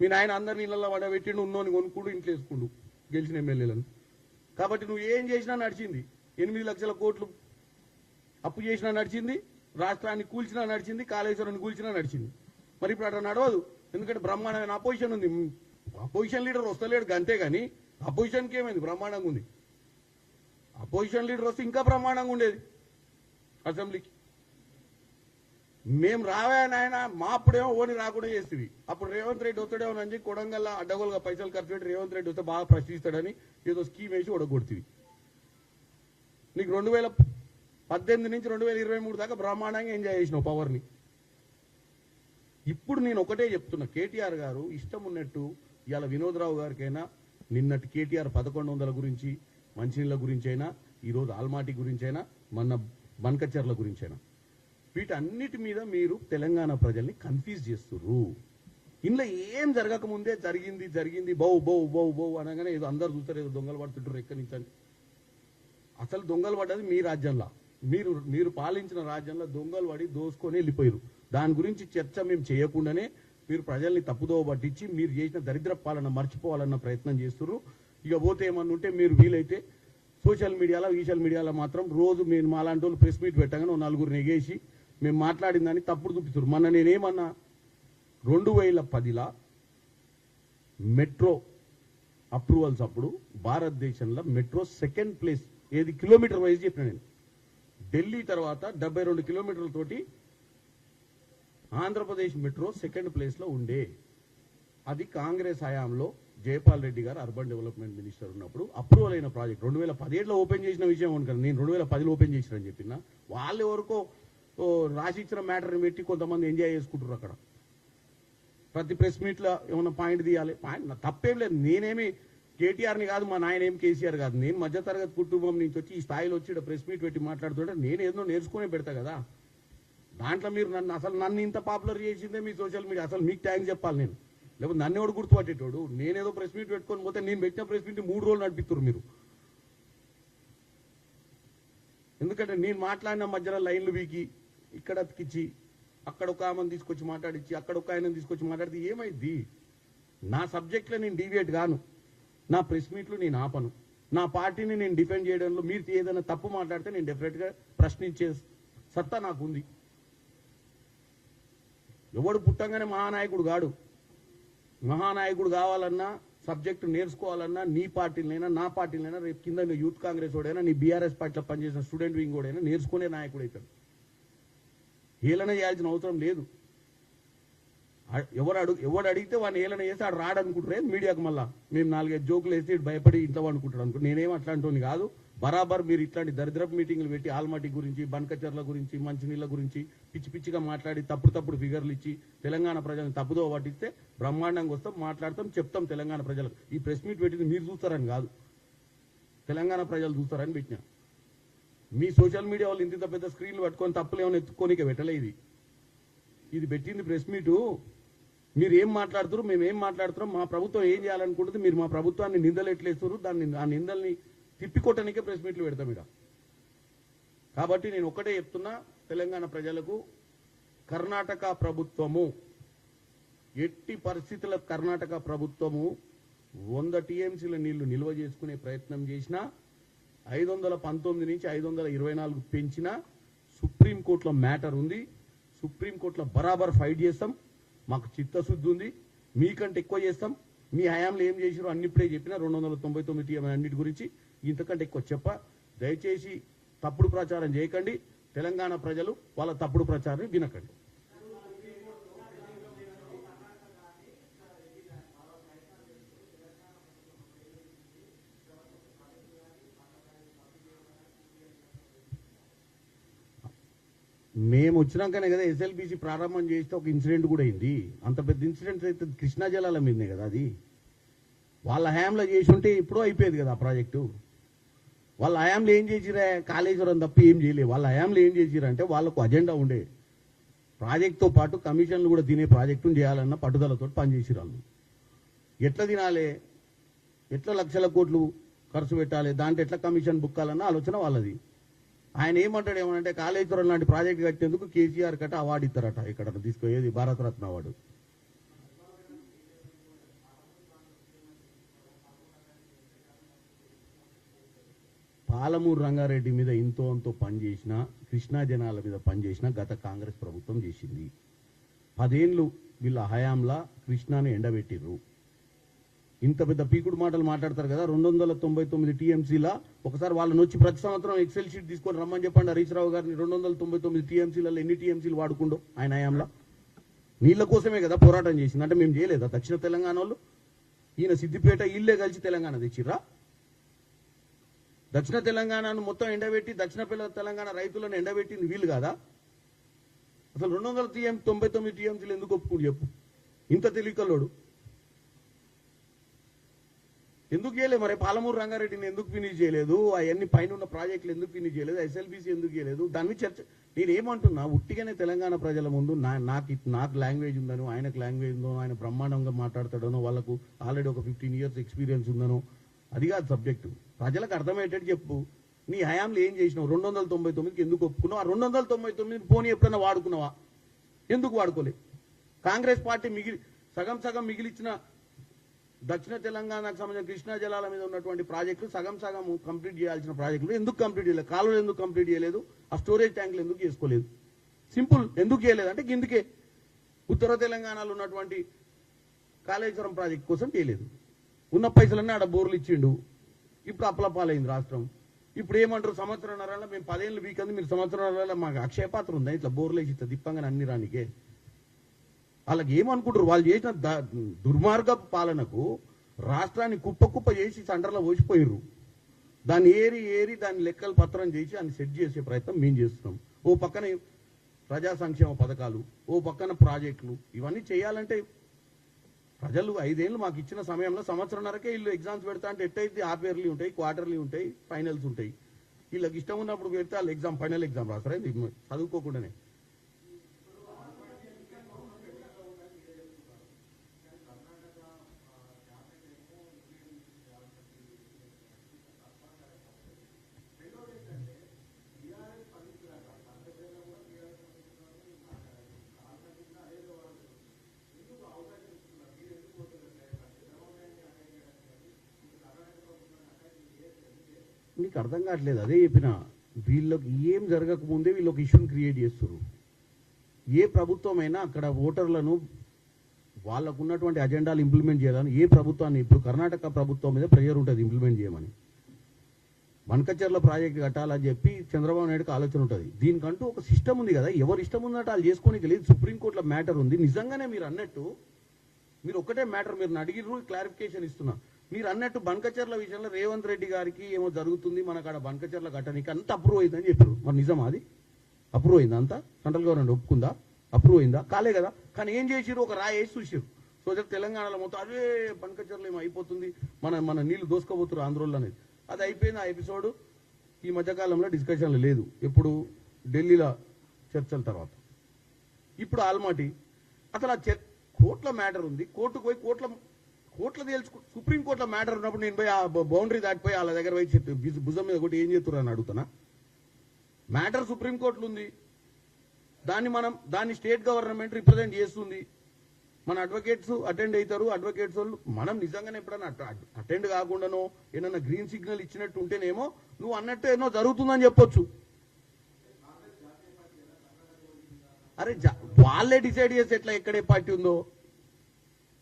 మీ నాయన అందరినీ ఇళ్లలో పెట్టిండు, ఉన్నోని కొనుక్కుండు, ఇంట్లో వేసుకుండు గెలిచిన ఎమ్మెల్యేలను. కాబట్టి నువ్వు ఏం చేసినా నడిచింది. 8 లక్షల కోట్లు అప్పు చేసినా నడిచింది, రాష్ట్రాన్ని కూల్చినా నడిచింది, కాళేశ్వరాన్ని కూల్చినా నడిచింది. మరి ఇప్పుడు అట్లా నడవదు, ఎందుకంటే బ్రహ్మాండమైన అపోజిషన్ ఉంది. అపోజిషన్ లీడర్ వస్తలేడు అంతే కానీ అపోజిషన్కి ఏమైంది, బ్రహ్మాండంగా ఉంది. అపోజిషన్ లీడర్ వస్తే ఇంకా బ్రహ్మాండంగా ఉండేది అసెంబ్లీకి. మేము రావా నాయన, మా అప్పుడేమో ఓని రాకుండా చేస్తుంది. అప్పుడు రేవంత్ రెడ్డి వస్తాడేమో అని చెప్పి కొడంగల్లా అడ్డగోలుగా పైసలు ఖర్చు పెట్టి రేవంత్ రెడ్డి వస్తే బాగా ప్రశ్నిస్తాడని ఏదో స్కీమ్ వేసి ఓడగొడుతుంది. నీకు 2018 నుంచి 2023 దాకా బ్రహ్మాండంగా ఎంజాయ్ చేసినావు పవర్ని. ఇప్పుడు నేను ఒకటే చెప్తున్నా, కేటీఆర్ గారు ఇష్టం ఉన్నట్టు ఇవాళ వినోద్రావు గారికైనా నిన్నటి కేటీఆర్ 1100 గురించి మంచినీళ్ళ గురించి అయినా ఈరోజు ఆల్మాటి గురించి అయినా మన బన్కచర్ల గురించి అయినా వీటన్నిటి మీద మీరు తెలంగాణ ప్రజల్ని కన్ఫ్యూజ్ చేస్తుర్రు. ఇంట్లో ఏం జరగకముందే జరిగింది బౌ బౌ బౌ బౌ అనగానే ఏదో అందరు చూస్తారు, ఏదో దొంగలు పడుతుంటారు ఎక్కడి నుంచి అని. అసలు దొంగలు పడ్డది మీ రాజ్యంలో, మీరు పాలించిన రాజ్యంలో దొంగలు పడి దోసుకొని వెళ్ళిపోయారు. దాని గురించి చర్చ మేము చేయకుండానే మీరు ప్రజల్ని తప్పుదోవ పట్టించి మీరు చేసిన దరిద్ర పాలన మర్చిపోవాలన్న ప్రయత్నం చేస్తున్నారు. ఇక పోతే ఏమన్నా ఉంటే మీరు వీలైతే సోషల్ మీడియాలో మాత్రం రోజు మేము మాలాంటి వాళ్ళు ప్రెస్ మీట్ పెట్టగానే నలుగురు నెగేసి మేము మాట్లాడిందని తప్పుడు చూపిస్తారు. మొన్న నేనేమన్నా 2010లో మెట్రో అప్రూవల్స్ అప్పుడు భారతదేశంలో మెట్రో సెకండ్ ప్లేస్, ఏది కిలోమీటర్ వైజ్ చెప్పిన నేను. ఢిల్లీ తర్వాత 72 కిలోమీటర్లతోటి ఆంధ్రప్రదేశ్ మెట్రో సెకండ్ ప్లేస్లో ఉండే. అది కాంగ్రెస్ హయాంలో జయపాల్ రెడ్డి గారు అర్బన్ డెవలప్మెంట్ మినిస్టర్ ఉన్నప్పుడు అప్రూవల్ అయిన ప్రాజెక్ట్. 2017లో ఓపెన్ చేసిన విషయం అనుకోండి, నేను 2010లో ఓపెన్ చేసినని చెప్పిన. వాళ్ళు ఎవరికో రాసిచ్చిన మ్యాటర్ని పెట్టి కొంతమంది ఎంజాయ్ చేసుకుంటారు అక్కడ. ప్రతి ప్రెస్ మీట్లో ఏమన్నా పాయింట్ తీయాలి, పాయింట్ తప్పేం లేదు. నేనేమి కేటీఆర్ని కాదు, మా నాయన ఏం కేసీఆర్ కాదు. నేను మధ్యతరగతి కుటుంబం నుంచి వచ్చి ఈ స్థాయిలో వచ్చి ప్రెస్ మీట్ పెట్టి మాట్లాడుతుంటే నేను ఏదో నేర్చుకునే పెడతా కదా. దాంట్లో మీరు నన్ను ఇంత పాపులర్ చేసిందే మీ సోషల్ మీడియా. అసలు మీకు ట్యాంక్ చెప్పాలి నేను, లేకపోతే నన్ను ఎవడు గుర్తుపట్టేటోడు. నేనేదో ప్రెస్ మీట్ పెట్టుకొని పోతే నేను పెట్టిన ప్రెస్ మీట్ 3 రోజులు నడిపిస్తారు మీరు. ఎందుకంటే నేను మాట్లాడిన మధ్యలో లైన్లు వీకి ఇక్కడ అతికిచ్చి అక్కడ ఒక ఆమెను తీసుకొచ్చి మాట్లాడించి అక్కడ ఒక ఆయనను తీసుకొచ్చి మాట్లాడితే ఏమైంది? నా సబ్జెక్ట్లో నేను డీవియేట్ గాను, నా ప్రెస్ మీట్లు నేను ఆపను, నా పార్టీని నేను డిఫెండ్ చేయడంలో మీరు ఏదైనా తప్పు మాట్లాడితే నేను డెఫినెట్గా ప్రశ్నించే సత్తా నాకు ఉంది. ఎవడు పుట్టంగానే మహానాయకుడు కాడు. మహానాయకుడు కావాలన్నా, సబ్జెక్టు నేర్చుకోవాలన్నా నీ పార్టీలైనా నా పార్టీలైనా, రేపు కింద యూత్ కాంగ్రెస్ వాడైనా నీ బీఆర్ఎస్ పార్టీలో పనిచేసిన స్టూడెంట్ వింగ్ వాడైనా నేర్చుకునే నాయకుడు అవుతాడు. హేళన చేయాల్సిన అవసరం లేదు. ఎవడు అడిగితే వాడిని హేళన చేసి ఆడు రాడనుకుంటారే మీడియాకు. మళ్ళా మేము 4-5 జోకులు వేస్తే భయపడి ఇంట్లో అనుకుంటాడు అనుకో. నేనేం అట్లాంటి కాదు. బరాబర్ మీరు ఇట్లాంటి దరిద్రపు మీటింగ్లు పెట్టి ఆల్మటి గురించి, బన్కచర్ల గురించి, మంచినీళ్ళ గురించి పిచ్చి పిచ్చిగా మాట్లాడి తప్పుడు ఫిగర్లు ఇచ్చి తెలంగాణ ప్రజలను తప్పుదో పట్టిస్తే బ్రహ్మాండంగా వస్తాం, మాట్లాడతాం, చెప్తాం తెలంగాణ ప్రజలకు. ఈ ప్రెస్ మీట్ పెట్టింది మీరు చూస్తారని కాదు, తెలంగాణ ప్రజలు చూస్తారని పెట్టినా. మీ సోషల్ మీడియా వాళ్ళు ఇంత పెద్ద స్క్రీన్లు పట్టుకొని తప్పులు ఏమైనా ఎత్తుకోనికే పెట్టలే. ఇది పెట్టింది ప్రెస్ మీటు. మీరు ఏం మాట్లాడుతారు, మేము ఏం మాట్లాడుతున్నాం, మా ప్రభుత్వం ఏం చేయాలనుకుంటుంది, మీరు మా ప్రభుత్వాన్ని నిందలు ఎట్లేస్తారు, ఆ నిందల్ని తిప్పికొట్టడానికే ప్రెస్ మీట్లు పెడతాం ఇక్కడ. కాబట్టి నేను ఒకటే చెప్తున్నా తెలంగాణ ప్రజలకు, కర్ణాటక ప్రభుత్వము ఎట్టి పరిస్థితుల కర్ణాటక ప్రభుత్వము 100 టీఎంసీల నీళ్లు నిల్వ చేసుకునే ప్రయత్నం చేసినా 519 నుంచి 524 పెంచినా సుప్రీంకోర్టులో మ్యాటర్ ఉంది. సుప్రీంకోర్టులో బరాబర్ ఫైట్ చేస్తాం. మాకు చిత్తశుద్ధి ఉంది. మీకంటే ఎక్కువ చేస్తాం. మీ హయాంలో ఏం చేసిరో అన్నిప్పుడే చెప్పినా 299 టీఎం అన్నిటి గురించి ఇంతకంటే ఎక్కువ చెప్ప. దయచేసి తప్పుడు ప్రచారం చేయకండి. తెలంగాణ ప్రజలు వాళ్ళ తప్పుడు ప్రచారాన్ని వినకండి. మేము వచ్చినాకనే కదా ఎస్ఎల్బీసీ ప్రారంభం చేస్తే ఒక ఇన్సిడెంట్ కూడా అయింది. అంత పెద్ద ఇన్సిడెంట్ అయితే కృష్ణా జలాల మీదనే కదా అది. వాళ్ళ హయాంలో చేసి ఉంటే ఎప్పుడో అయిపోయేది కదా ఆ ప్రాజెక్టు. వాళ్ళ హయాంలో ఏం చేసిరా? కాళేశ్వరం తప్ప ఏం చేయలేదు. వాళ్ళ హయాంలో ఏం చేసిరంటే వాళ్ళకు అజెండా ఉండే, ప్రాజెక్టుతో పాటు కమిషన్లు కూడా తినే ప్రాజెక్టును చేయాలన్న పట్టుదలతో పనిచేసిరు వాళ్ళు. ఎట్లా తినాలి, ఎట్లా లక్షల కోట్లు ఖర్చు పెట్టాలి, దాంట్లో ఎట్లా కమిషన్ బుక్కాలన్న ఆలోచన వాళ్ళది. ఆయన ఏమంటాడు ఏమనంటే కాళేశ్వరం లాంటి ప్రాజెక్టు కట్టేందుకు కేసీఆర్ కట్ట అవార్డు ఇస్తారట. ఇక్కడ తీసుకుపోయేది భారతరత్న అవార్డు. పాలమూరు రంగారెడ్డి మీద ఇంతో అంతో పనిచేసిన, కృష్ణా జనాల మీద పనిచేసిన గత కాంగ్రెస్ ప్రభుత్వం చేసింది. 10 ఏళ్ళు వీళ్ళ హయాంలా కృష్ణాని ఎండబెట్టిర్రు. ఇంత పెద్ద పీకుడు మాటలు మాట్లాడతారు కదా. 299 టీఎంసీలా ఒకసారి వాళ్ళని వచ్చి ప్రతి సంవత్సరం ఎక్సెల్ షీట్ తీసుకొని రమ్మని చెప్పండి హరీష్ రావు గారిని. 299 టీఎంసీలలో ఎన్ని టీఎంసీలు వాడుకుండో ఆయన హయాంలో. నీళ్ల కోసమే కదా పోరాటం చేసింది. అంటే మేము చేయలేదా దక్షిణ తెలంగాణ వాళ్ళు? ఈయన సిద్దిపేట ఇల్లే కలిసి తెలంగాణ తెచ్చిర్రా? దక్షిణ తెలంగాణను మొత్తం ఎండబెట్టి దక్షిణ తెలంగాణ రైతులను ఎండబెట్టింది వీళ్ళు కాదా? అసలు 299 టీఎంసీలు ఎందుకు ఒప్పుకోడు చెప్పు? ఇంత తెలివికల్లోడు ఎందుకు చేయలేదు? మరి పాలమూరు రంగారెడ్డిని ఎందుకు ఫినిష్ చేయలేదు? అవన్నీ పైన ఉన్న ప్రాజెక్టులు ఎందుకు ఫినిష్ చేయలేదు? ఎస్ఎల్బీసీ ఎందుకు చేయలేదు? దాని మీద చర్చ. నేను ఏమంటున్నా, ఉట్టిగానే తెలంగాణ ప్రజల ముందు నాకు లాంగ్వేజ్ ఉందనో, ఆయనకు లాంగ్వేజ్ ఉందనో, ఆయన బ్రహ్మాండంగా మాట్లాడతాడనో, వాళ్ళకు ఆల్రెడీ ఒక 15 years ఎక్స్పీరియన్స్ ఉందనో, అది కాదు సబ్జెక్టు. ప్రజలకు అర్థమయ్యేటట్టు చెప్పు. నీ హయాంలో ఏం చేసినావు? 299కి ఎందుకు ఒప్పుకున్నావు? ఆ 299 పోనీ ఎప్పుడైనా వాడుకున్నావా? ఎందుకు వాడుకోలేదు? కాంగ్రెస్ పార్టీ సగం మిగిలిచ్చిన దక్షిణ తెలంగాణకు సంబంధించిన కృష్ణా జలాల మీద ఉన్నటువంటి ప్రాజెక్టులు సగం కంప్లీట్ చేయాల్సిన ప్రాజెక్టులు ఎందుకు కంప్లీట్ చేయలేదు? కాలువలు ఎందుకు కంప్లీట్ చేయలేదు? ఆ స్టోరేజ్ ట్యాంకులు ఎందుకు చేసుకోలేదు? సింపుల్. ఎందుకు చేయలేదు అంటే ఇందుకే ఉత్తర తెలంగాణలో ఉన్నటువంటి కాళేశ్వరం ప్రాజెక్ట్ కోసం చేయలేదు. ఉన్న పైసలన్నీ ఆడ బోర్లు ఇచ్చిండు. ఇప్పుడు అప్పలపాలైంది రాష్ట్రం. ఇప్పుడు ఏమంటారు? సంవత్సరంన్నర మేము 10 ఏళ్ళు వీకంది, మీరు సంవత్సరంన్నర మాకు అక్షయపాత్ర ఉందా? ఇట్లా బోర్లు వేసి ఇట్లా దిప్పంగా అన్ని రానికే. వాళ్ళకి ఏమనుకుంటారు? వాళ్ళు చేసిన దుర్మార్గ పాలనకు రాష్ట్రాన్ని కుప్ప చేసి సండర్లో పోసిపోయిర్రు. దాన్ని ఏరి దాని లెక్కలు పత్రం చేసి దాన్ని సెట్ చేసే ప్రయత్నం మేము చేస్తున్నాం. ఓ పక్కన ప్రజా సంక్షేమ పథకాలు, ఓ పక్కన ప్రాజెక్టులు, ఇవన్నీ చేయాలంటే ప్రజలు 5 ఏళ్ళు మాకు ఇచ్చిన సమయంలో సంవత్సరంన్నరకే వీళ్ళు ఎగ్జామ్స్ పెడతా అంటే ఎట్టయితే హాఫ్ ఇయర్లీ ఉంటాయి, క్వార్టర్లీ ఉంటాయి, ఫైనల్స్ ఉంటాయి. వీళ్ళకి ఇష్టం ఉన్నప్పుడు పెడితే వాళ్ళు ఫైనల్ ఎగ్జామ్ రాస్తారా చదువుకోకుండానే? నీకు అర్థం కావట్లేదు. అదే చెప్పిన, వీళ్ళకి ఏం జరగకముందే వీళ్ళు ఒక ఇష్యూని క్రియేట్ చేస్తారు. ఏ ప్రభుత్వం అయినా అక్కడ ఓటర్లను వాళ్ళకు ఉన్నటువంటి అజెండాలు ఇంప్లిమెంట్ చేయాలని ఏ ప్రభుత్వాన్ని, ఇప్పుడు కర్ణాటక ప్రభుత్వం మీద ప్రెషర్ ఉంటుంది ఇంప్లిమెంట్ చేయమని. బనకచెర్ల ప్రాజెక్ట్ కట్టాలని చెప్పి చంద్రబాబు నాయుడుకి ఆలోచన ఉంటుంది. దీనికంటూ ఒక సిస్టమ్ ఉంది కదా, ఎవరు ఇష్టం ఉన్నట్టు వాళ్ళు చేసుకోనికి లేదు. సుప్రీంకోర్టులో మ్యాటర్ ఉంది. నిజంగానే మీరు అన్నట్టు, మీరు ఒక్కటే మ్యాటర్ మీరు అడిగిర్రు, క్లారిఫికేషన్ ఇస్తున్నా. మీరు అన్నట్టు బనకచెర్ల విషయంలో రేవంత్ రెడ్డి గారికి ఏమో జరుగుతుంది, మనకు ఆడ బనకచెర్ల కట్టడానికి అంత అప్రూవ్ అయిందని చెప్పారు. మరి నిజమా? అది అప్రూవ్ అయిందా? అంతా సెంట్రల్ గవర్నమెంట్ ఒప్పుకుందా? అప్రూవ్ అయిందా? కాలే కదా. కానీ ఏం చేసిరు? ఒక రాయి వేసి చూసారు. సో తెలంగాణలో మొత్తం అదే బనకచెర్ల ఏమో అయిపోతుంది, మన నీళ్లు దోసుకోబోతున్నారు ఆంధ్రోళ్ళు అనేది. అది అయిపోయింది. ఆ ఎపిసోడ్ ఈ మధ్యకాలంలో డిస్కషన్లు లేదు. ఎప్పుడు ఢిల్లీలో చర్చల తర్వాత. ఇప్పుడు ఆల్మాటి అసలు ఆ కోర్టుల మ్యాటర్ ఉంది. కోర్టుకు పోయి కోర్టులో తేల్చుకో. సుప్రీంకోర్టులో మ్యాటర్ ఉన్నప్పుడు నేను పోయి ఆ బౌండరీ దాటిపోయి వాళ్ళ దగ్గర పోయి భుజం మీద ఒకటి ఏం చేస్తున్నారు అని అడుగుతానా? మ్యాటర్ సుప్రీంకోర్టులో ఉంది. దాన్ని స్టేట్ గవర్నమెంట్ రిప్రజెంట్ చేస్తుంది. మన అడ్వకేట్స్ అటెండ్ అవుతారు. అడ్వకేట్స్ వాళ్ళు మనం నిజంగానే ఎప్పుడన్నా అటెండ్ కాకుండానో ఏమన్నా గ్రీన్ సిగ్నల్ ఇచ్చినట్టు ఉంటేనేమో నువ్వు అన్నట్టు ఏమో జరుగుతుందని చెప్పొచ్చు. అరే వాళ్ళే డిసైడ్ చేసి ఎట్లా ఎక్కడే పార్టీ ఉందో.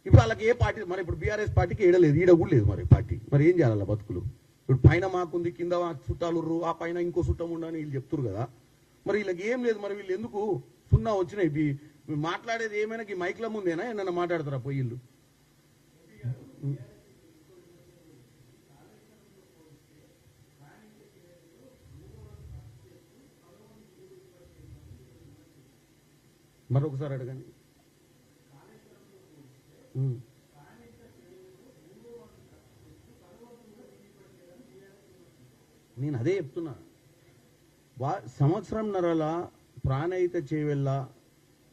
ఇప్పుడు వాళ్ళకి ఏ పార్టీ, మరి ఇప్పుడు బీఆర్ఎస్ పార్టీకి ఏడలేదు, ఈడ కూడా లేదు. మరి పార్టీ మరి ఏం చేయాలి బతుకులు? ఇప్పుడు పైన మాకుంది, కింద చుట్టాలు, ఆ పైన ఇంకో చుట్టం ఉండని వీళ్ళు చెప్తారు కదా. మరి వీళ్ళకి ఏం లేదు. మరి వీళ్ళు ఎందుకు సున్నా వచ్చినాయి? మాట్లాడేది ఏమైనా మైక్ల ముందేనా ఏమన్నా మాట్లాడతారా పోయి వీళ్ళు? మరొకసారి అడగండి. నేను అదే చెప్తున్నా. సంవత్సరంన్నరల ప్రాణహిత చేవెళ్ళ,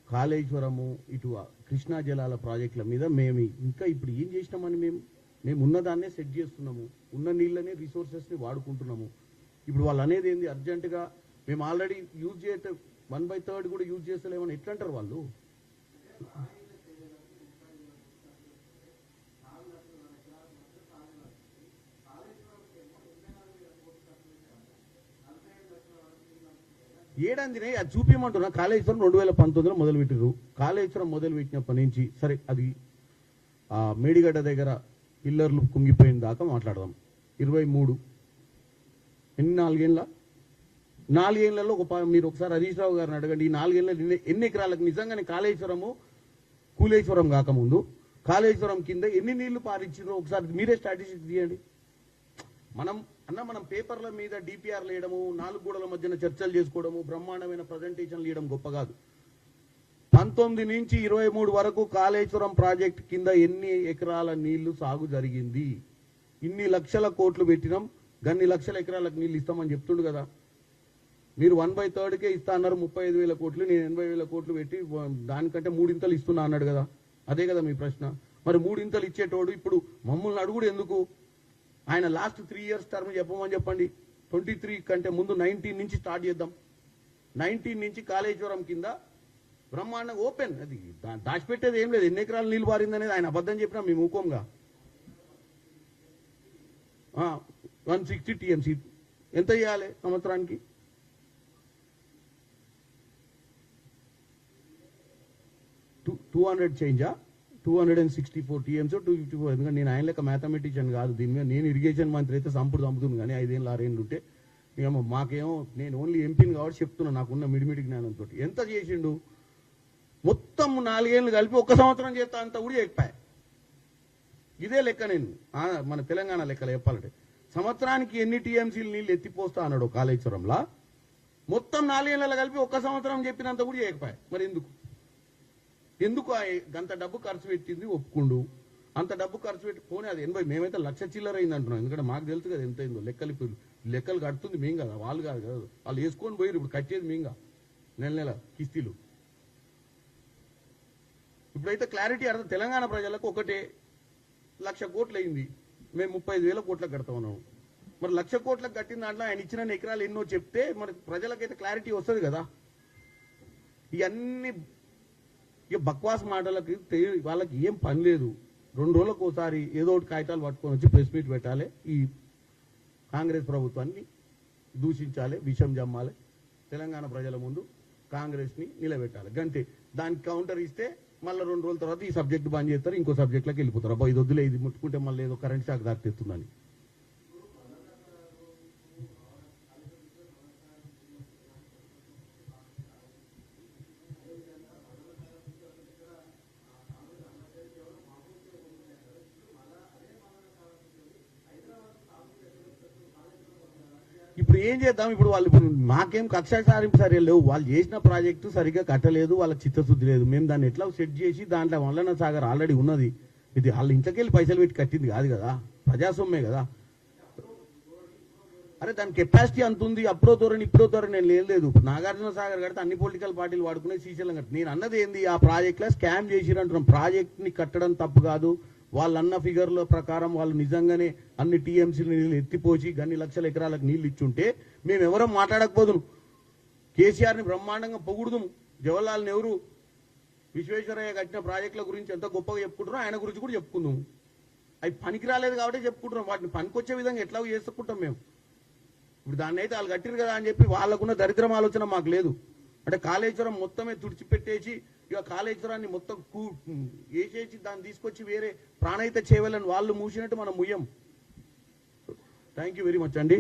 కాళేశ్వరము, ఇటు కృష్ణా జలాల ప్రాజెక్టుల మీద మేము ఇంకా ఇప్పుడు ఏం చేసినామని మేము ఉన్నదాన్నే సెట్ చేస్తున్నాము. ఉన్న నీళ్ళనే రిసోర్సెస్ని వాడుకుంటున్నాము. ఇప్పుడు వాళ్ళు అనేది ఏంది? అర్జెంటుగా మేము ఆల్రెడీ యూజ్ చేస్తే 1/3 కూడా యూజ్ చేస్తలేమని ఎట్లా అంటారు వాళ్ళు? ఏడాందినే అది చూపించమంటున్నా. కాళేశ్వరం 2019లో మొదలుపెట్టారు. కాళేశ్వరం మొదలుపెట్టినప్పటి నుంచి సరే, అది మేడిగడ్డ దగ్గర పిల్లర్లు కుంగిపోయిన దాకా మాట్లాడదాం. 23 ఎన్ని 4 ఏళ్లలో మీరు ఒకసారి హరీష్ రావు గారిని అడగండి. ఈ 4 ఏళ్ళ ఎన్ని ఎకరాలకు నిజంగానే కాళేశ్వరము కూలేశ్వరం కాకముందు కాళేశ్వరం కింద ఎన్ని నీళ్లు పారించారో ఒకసారి మీరే స్టాటిస్టిక్స్ తీయండి. మనం పేపర్ల మీద డిపిఆర్లు వేయడము, 4 గోడల మధ్యన చర్చలు చేసుకోవడము, బ్రహ్మాండమైన ప్రజెంటేషన్లు ఇవ్వడం గొప్ప కాదు. 19 నుంచి 23 వరకు కాళేశ్వరం ప్రాజెక్ట్ కింద ఎన్ని ఎకరాల నీళ్లు సాగు జరిగింది, ఇన్ని లక్షల కోట్లు పెట్టినాం, గన్ని లక్షల ఎకరాలకు నీళ్ళు ఇస్తామని చెప్తుండు కదా. మీరు 1/3కే ఇస్తా అన్నారు 35,000 కోట్లు, నేను 80,000 కోట్లు పెట్టి దానికంటే 3 ఇంతలు ఇస్తున్నా అన్నాడు కదా. అదే కదా మీ ప్రశ్న. మరి 3 ఇంతలు ఇచ్చేటోడు ఇప్పుడు మమ్మల్ని అడుగుడు ఎందుకు? ఆయన లాస్ట్ 3 years టర్మ్ చెప్పమని చెప్పండి. 23 కంటే ముందు 19 నుంచి స్టార్ట్ చేద్దాం. 19 నుంచి కాళేశ్వరం కింద బ్రహ్మాండంగా ఓపెన్, అది దాచిపెట్టేది ఏం లేదు. ఎన్ని ఎకరాలు నీళ్ళు పారింది అనేది ఆయన అబద్ధం చెప్పినా మేము ఊకోంగా. 160 TMC ఎంత ఇవ్వాలి సంవత్సరానికి? చేంజా 264 TMC 254. ఎందుకంటే నేను ఆయన లెక్క మ్యాథమెటిషియన్ కాదు. దీని మీద నేను ఇరిగేషన్ మంత్రి అయితే చంపుతుంది కానీ 5 ఏళ్ళు 6 ఏళ్ళు ఉంటే ఏమో మాకేమో, నేను ఓన్లీ ఎంపీని కాబట్టి చెప్తున్నా నాకున్న మిడిమిడి జ్ఞానంతో. ఎంత చేసిండు? మొత్తం 4 ఏళ్ళు కలిపి 1 సంవత్సరం చేస్తా అంత కూడా చెప్పాయి. ఇదే లెక్క. నేను మన తెలంగాణ లెక్కలు చెప్పాలంటే సంవత్సరానికి ఎన్ని టీఎంసీలు నీళ్ళు ఎత్తిపోస్తా అన్నాడు కాళేశ్వరంలో, మొత్తం 4 ఏళ్ళ కలిపి 1 సంవత్సరం చెప్పినంత కూడా చేయకపోయా. మరి ఎందుకు అంత డబ్బు ఖర్చు పెట్టింది ఒప్పుకుండు. అంత డబ్బు ఖర్చు పెట్టి పోనీ అది 80, మేమైతే 1,00,000 చిల్లర అయింది అంటున్నాం. ఎందుకంటే మాకు తెలుసు కదా ఎంత అయిందో. లెక్కలు కడుతుంది మేము కదా, వాళ్ళు కాదు కదా. వాళ్ళు వేసుకొని పోయి ఇప్పుడు కట్టేది మేంగా నెల కిస్తీలు. ఇప్పుడైతే క్లారిటీ అర్థం. తెలంగాణ ప్రజలకు ఒకటే 1,00,000 కోట్లు అయింది, మేము 35,000 కోట్లకు కడతా ఉన్నాం. మరి 1,00,000 కోట్లకు కట్టిన దాంట్లో ఆయన ఇచ్చిన ఎకరాలు ఎన్నో చెప్తే మరి ప్రజలకైతే క్లారిటీ వస్తుంది కదా. ఇవన్నీ ఇక బక్వాస్ మాటలకి వాళ్ళకి ఏం పని లేదు. 2 రోజులకు ఒకసారి ఏదో ఒకటి కాగితాలు పట్టుకొని వచ్చి ప్రెస్ మీట్ పెట్టాలి, ఈ కాంగ్రెస్ ప్రభుత్వాన్ని దూషించాలి, విషం జమ్మాలి, తెలంగాణ ప్రజల ముందు కాంగ్రెస్ని నిలబెట్టాలి. గంటే దానికి కౌంటర్ ఇస్తే మళ్ళీ 2 రోజుల తర్వాత ఈ సబ్జెక్ట్ బంద్ చేస్తారు, ఇంకో సబ్జెక్ట్లోకి వెళ్ళిపోతారు. అబ్బా ఇది వద్దులే, ఇది ముట్టుకుంటే మళ్ళీ ఏదో కరెంట్ షాక్ దాటిస్తుందని. ఇప్పుడు ఏం చేద్దాం? ఇప్పుడు వాళ్ళు మాకేం కక్ష సారింపు సరిగా లేవు. వాళ్ళు చేసిన ప్రాజెక్టు సరిగ్గా కట్టలేదు, వాళ్ళకి చిత్తశుద్ధి లేదు. మేము దాన్ని ఎట్లా సెట్ చేసి దాంట్లో మల్లన్న సాగర్ ఆల్రెడీ ఉన్నది. ఇది వాళ్ళ ఇంట్లోకెళ్ళి పైసలు పెట్టి కట్టింది కాదు కదా, ప్రజాస్వామ్యమే కదా. అరే దాని కెపాసిటీ అంత ఉంది. అప్పుడో ధోరణి ఇప్పుడో ధోరణి నేను లేదు. నాగార్జున సాగర్ కడితే అన్ని పొలిటికల్ పార్టీలు వాడుకునే శ్రీశైలం కట్టి. నేను అన్నది ఏంది, ఆ ప్రాజెక్ట్లో స్కామ్ చేసిరంటున్నాం. ప్రాజెక్ట్ని కట్టడం తప్పు కాదు. వాళ్ళు అన్న ఫిగర్ల ప్రకారం వాళ్ళు నిజంగానే అన్ని టీఎంసీలు నీళ్ళు ఎత్తిపోసి అన్ని లక్షల ఎకరాలకు నీళ్ళు ఇచ్చుంటే మేము ఎవరో మాట్లాడకపోదును. కేసీఆర్ని బ్రహ్మాండంగా పొగుడుదాం. జవహర్లాల్ నెహ్రూ విశ్వేశ్వరయ్య కట్టిన ప్రాజెక్టుల గురించి ఎంత గొప్పగా చెప్పుకుంటున్నాం, ఆయన గురించి కూడా చెప్పుకుందాం. అవి పనికి రాలేదు కాబట్టి చెప్పుకుంటున్నాం. వాటిని పనికొచ్చే విధంగా ఎట్లా చేసుకుంటాం మేము. ఇప్పుడు దాన్ని అయితే వాళ్ళు కట్టిరు కదా అని చెప్పి వాళ్ళకున్న దరిద్రం ఆలోచన మాకు లేదు. అంటే కాళేశ్వరం మొత్తమే తుడిచిపెట్టేసి ఇక కాళేశ్వరాన్ని మొత్తం వేసేసి దాన్ని తీసుకొచ్చి వేరే ప్రాణహిత చేయాలని వాళ్ళు మూసినట్టు మనం ముయ్యం. థ్యాంక్ యూ వెరీ మచ్ అండి.